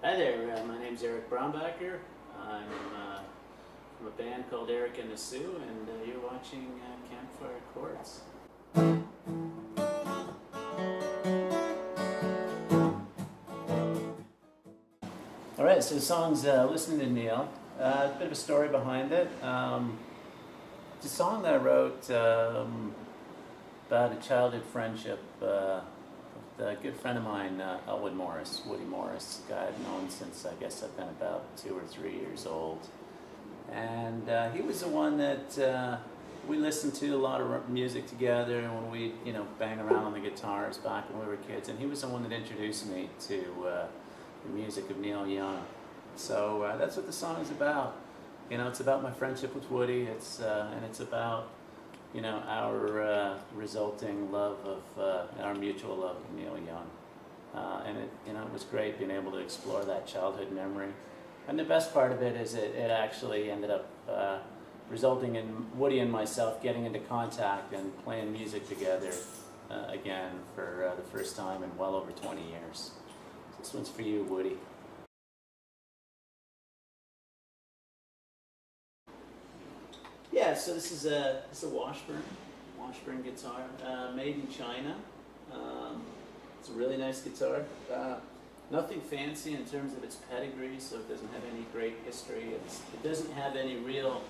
Hi there, my name's Eric Brombacher. I'm from a band called Eric and the Sioux, and you're watching Campfire Chords. Alright, so the song's Listening to Neil. A bit of a story behind it. It's a song that I wrote about a childhood friendship with a good friend of mine, Woody Morris, a guy I've known since I guess I've been about 2 or 3 years old. And he was the one that we listened to a lot of music together when we, bang around on the guitars back when we were kids. And he was the one that introduced me to the music of Neil Young. So that's what the song is about. It's about my friendship with Woody. And it's about our resulting love of our mutual love of Neil Young, and it was great being able to explore that childhood memory. And the best part of it is it actually ended up resulting in Woody and myself getting into contact and playing music together again for the first time in well over 20 years. This one's for you, Woody. Yeah, so this is a Washburn guitar, made in China. It's a really nice guitar. Nothing fancy in terms of its pedigree, so it doesn't have any great history. It doesn't have any real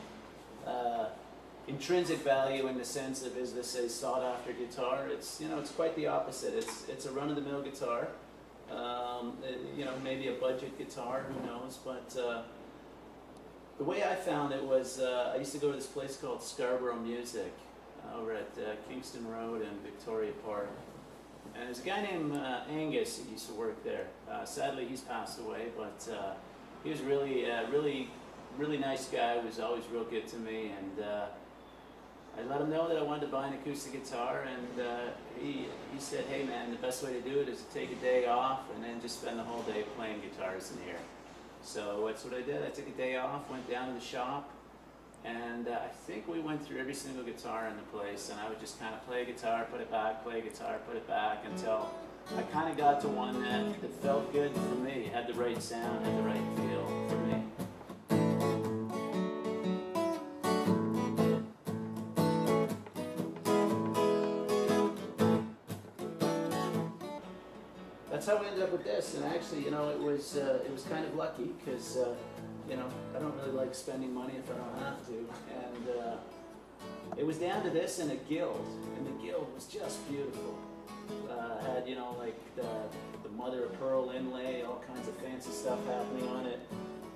intrinsic value in the sense of, is this a sought-after guitar? It's quite the opposite. It's a run-of-the-mill guitar. Maybe a budget guitar, who knows? But the way I found it was I used to go to this place called Scarborough Music over at Kingston Road and Victoria Park. And there's a guy named Angus that used to work there. Sadly, he's passed away, but he was really nice guy. He was always real good to me. And I let him know that I wanted to buy an acoustic guitar, and he said, hey man, the best way to do it is to take a day off and then just spend the whole day playing guitars in here. So that's what I did. I took a day off, went down to the shop, and I think we went through every single guitar in the place, and I would just kind of play a guitar, put it back, play a guitar, put it back, until I kind of got to one that felt good for me, had the right sound, had the right feel for me. That's how we ended up with this, and actually, it was kind of lucky because, I don't really like spending money if I don't have to, and it was down to this and a guild, and the guild was just beautiful. Had, like the mother of pearl inlay, all kinds of fancy stuff happening on it,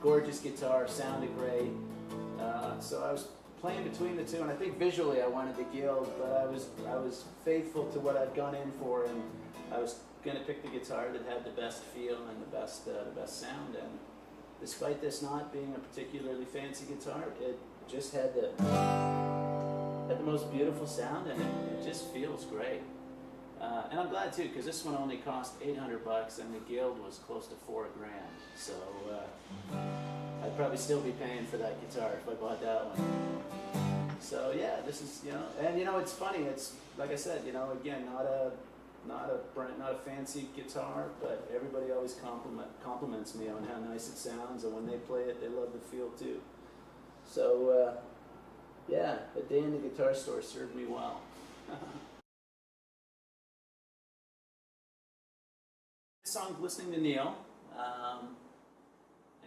gorgeous guitar, sounded great, so I was playing between the two, and I think visually I wanted the guild, but I was faithful to what I'd gone in for, and I was going to pick the guitar that had the best feel and the best sound. And despite this not being a particularly fancy guitar, it just had the most beautiful sound, and it just feels great. And I'm glad too, because this one only cost $800, and the guild was close to $4 grand. So I'd probably still be paying for that guitar if I bought that one. So yeah, this is and it's funny. It's like I said, again, not a fancy guitar, but everybody always compliments me on how nice it sounds, and when they play it, they love the feel too. So yeah, a day in the guitar store served me well. This song's Listening to Neil,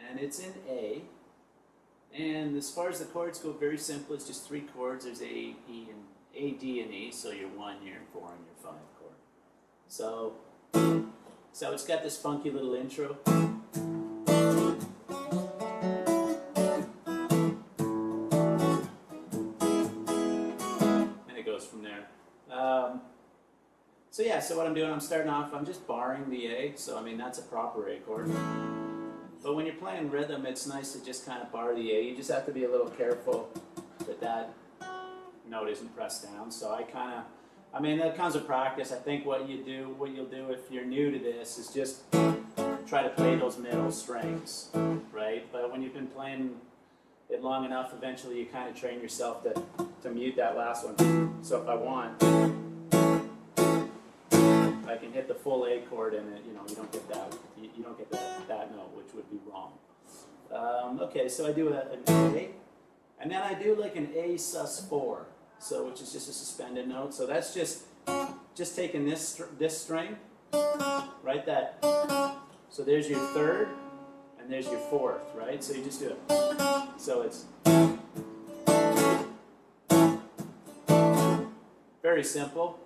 and it's in A. And as far as the chords go, very simple. It's just 3 chords. There's A, E, and A, D, and E. So your 1, your 4, and your 5 chord. So it's got this funky little intro. And it goes from there. So what I'm doing, I'm starting off, I'm just barring the A. So that's a proper A chord. But when you're playing rhythm, it's nice to just kind of bar the A. You just have to be a little careful that note isn't pressed down. So that comes with practice. I think what you'll do if you're new to this is just try to play those middle strings, right? But when you've been playing it long enough, eventually you kind of train yourself to mute that last one. So if I want, I I can hit the full A chord and it, you know, you don't get that, you don't get that note, which would be wrong. Okay, so I do an A, and then I do like an A sus4, so which is just a suspended note. So that's just taking this string, right? That. So there's your third, and there's your fourth, right? So you just do it. So it's very simple.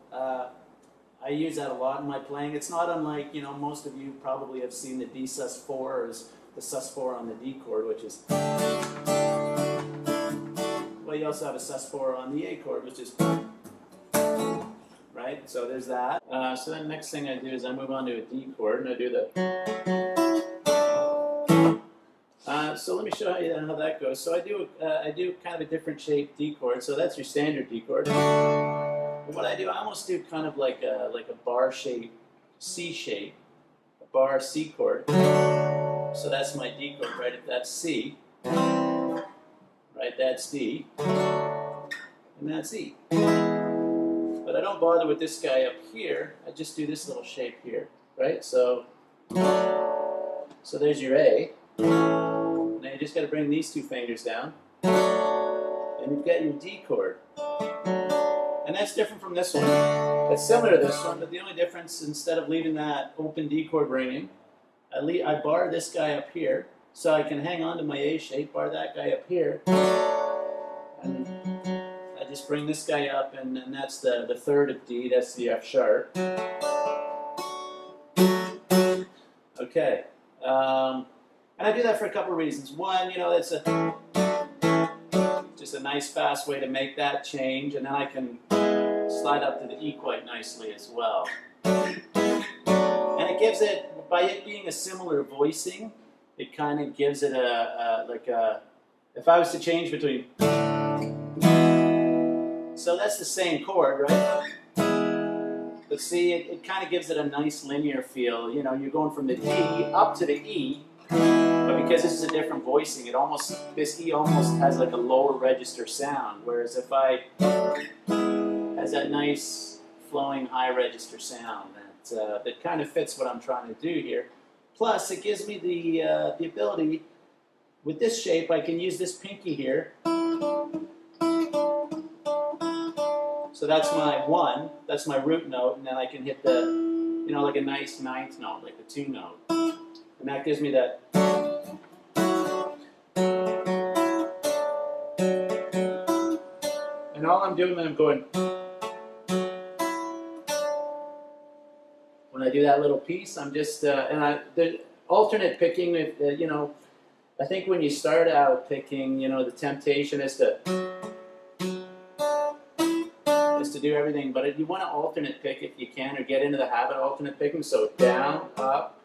I use that a lot in my playing. It's not unlike, you know, most of you probably have seen the D sus4 or the sus4 on the D chord, which is. Well, you also have a sus4 on the A chord, which is. Right? So there's that. So then the next thing I do is I move on to a D chord and I do the. So let me show you how that goes. So I do kind of a different shaped D chord. So that's your standard D chord. But what I do, I almost do kind of like a bar shape, C shape, a bar C chord. So that's my D chord, right? If that's C, right? That's D, and that's E. But I don't bother with this guy up here. I just do this little shape here, right? So there's your A. Now you just got to bring these two fingers down, and you've got your D chord. And that's different from this one. It's similar to this one, but the only difference, instead of leaving that open D chord ringing, I bar this guy up here, so I can hang on to my A shape, bar that guy up here, and I just bring this guy up, and that's the third of D, that's the F sharp. Okay. And I do that for a couple of reasons. One, you know, it's just a nice fast way to make that change, and then I can slide up to the E quite nicely as well. And it gives it, by it being a similar voicing, it kind of gives it if I was to change between, so that's the same chord, right? But see, it kind of gives it a nice linear feel. You know, you're going from the D up to the E, but because this is a different voicing, this E almost has like a lower register sound, whereas if I has that nice flowing high register sound that kind of fits what I'm trying to do here. Plus, it gives me the ability, with this shape, I can use this pinky here. So that's my 1, that's my root note, and then I can hit the, you know, like a nice 9th note, like the 2 note. And that gives me that. And all I'm doing when I'm going, when I do that little piece, I'm just, the alternate picking, you know, I think when you start out picking, you know, the temptation is to do everything, but you want to alternate pick if you can, or get into the habit of alternate picking. So down, up,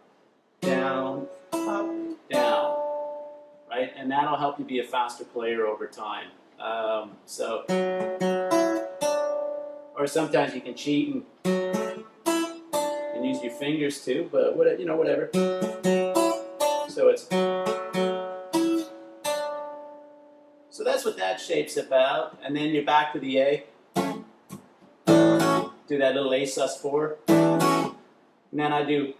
down, up, down, right? And that'll help you be a faster player over time. Or sometimes you can cheat and use your fingers too, but you know, whatever. So that's what that shape's about, and then you're back to the A. Do that little A sus4, and then I do,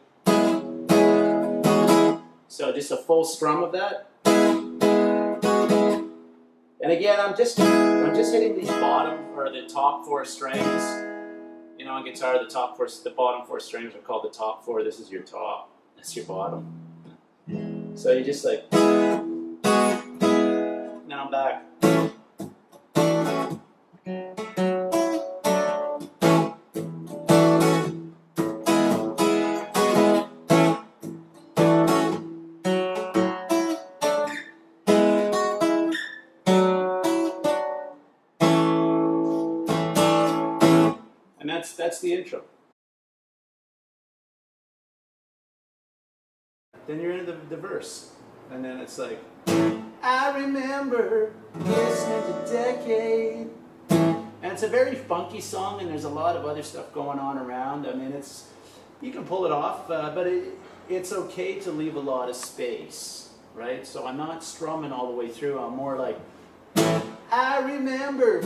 so just a full strum of that. And again, I'm just hitting these bottom or the top 4 strings. You know, on guitar, the bottom 4 strings are called the top 4. This is your top. That's your bottom. So you just like, now I'm back. And that's the intro. Then you're into the verse. And then it's like, I remember listening to Decade. And it's a very funky song, and there's a lot of other stuff going on around. I mean, you can pull it off, but it's okay to leave a lot of space, right? So I'm not strumming all the way through. I'm more like, I remember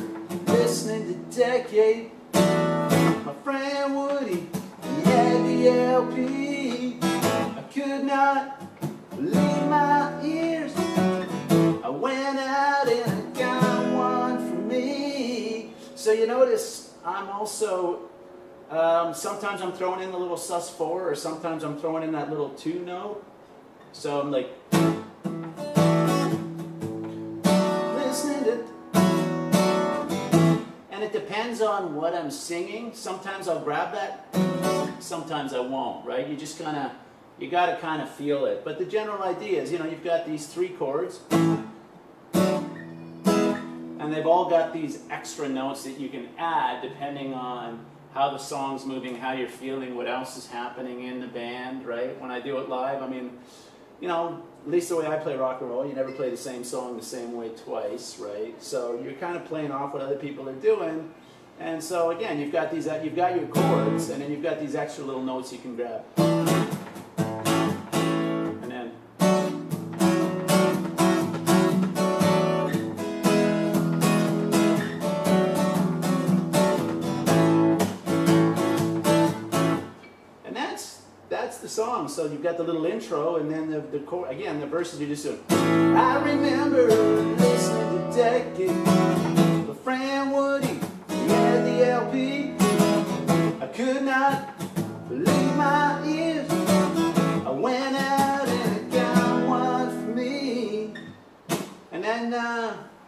listening to Decade. My friend Woody, he had the LP. I could not believe my ears. I went out and I got one for me. So you notice I'm also, sometimes I'm throwing in the little sus4, or sometimes I'm throwing in that little 2 note. So I'm like, listening to, and it depends on what I'm singing. Sometimes I'll grab that, sometimes I won't, right? You just kind of, you got to kind of feel it. But the general idea is, you know, you've got these 3 chords, and they've all got these extra notes that you can add depending on how the song's moving, how you're feeling, what else is happening in the band, right? When I do it live, I mean, you know, at least the way I play rock and roll, you never play the same song the same way twice, right? So you're kind of playing off what other people are doing. And so again, you've got these, you've got your chords, and then you've got these extra little notes you can grab. And then, and that's the song. So you've got the little intro, and then the chord, again, the verses you just do. I remember listening to Decade, my friend Woody, he had the LP. I could not believe my ears. I went out and I got one for me. And then,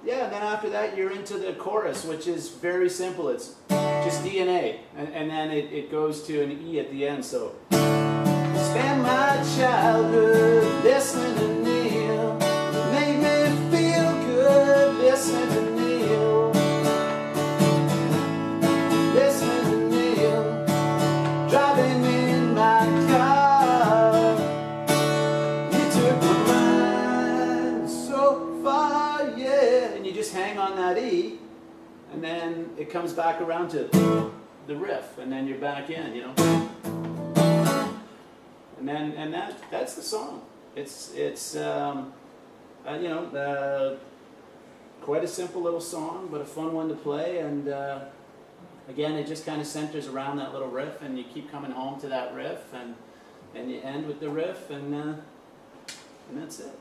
yeah, then after that you're into the chorus, which is very simple. It's just D and A, and then it goes to an E at the end. So, spend my childhood listening to Neil. Make me feel good listening to Neil. Listening to Neil. Driving in my car. You took my mind so far, yeah. And you just hang on that E, and then it comes back around to the riff, and then you're back in, you know. And that's the song. It's you know, quite a simple little song, but a fun one to play. And again, it just kind of centers around that little riff, and you keep coming home to that riff, and you end with the riff, and that's it.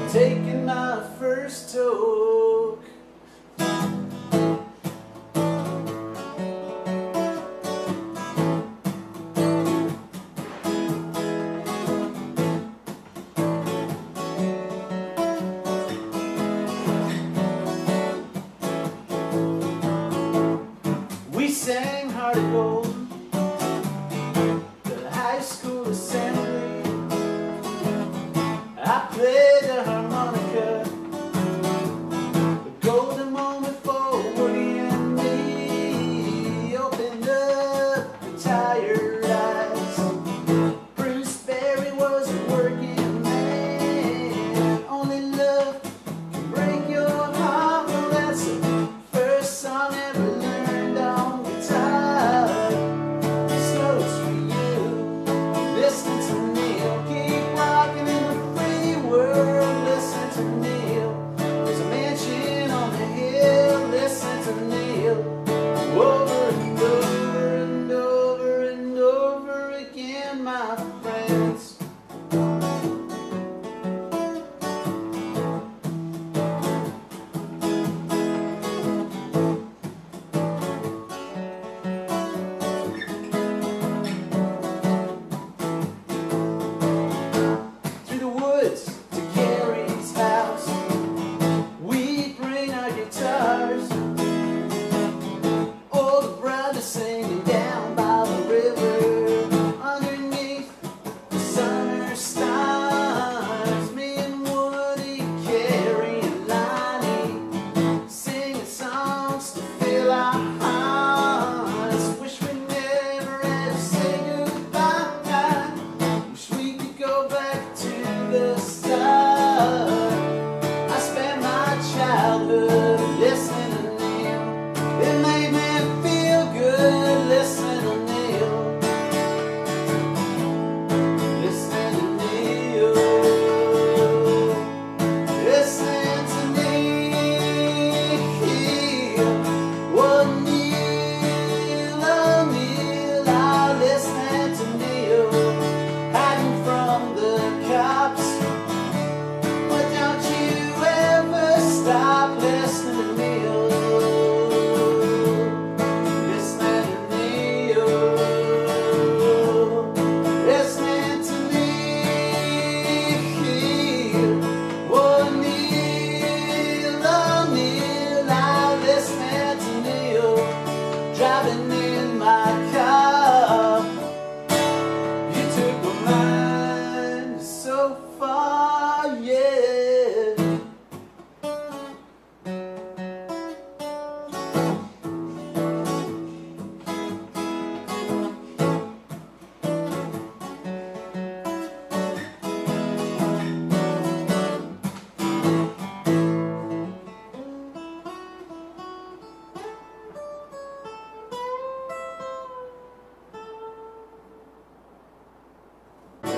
Taking my first toke. We sang Heart of Gold, the high school assembly. I played the harmonica, the golden moment for Woody and me. Opened up the tired eyes. Bruce Berry was a working man. Only love can break your heart. Well, that's the first song ever learned on guitar. lost. Wish we never had to say goodbye. Wish we could go back to the start. I spent my childhood listening to Neil. It made me feel good listening to Neil. Listening to Neil. Listening to Neil. Oh Neil, I'm listening to Neil. Hiding from the cops. But don't you ever stop listening to Neil. Listening to Neil. Listening to Neil. Oh Neil, I'm listening to Neil. Driving in my car. You took my mind so far, yeah.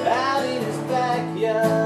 Out in his backyard.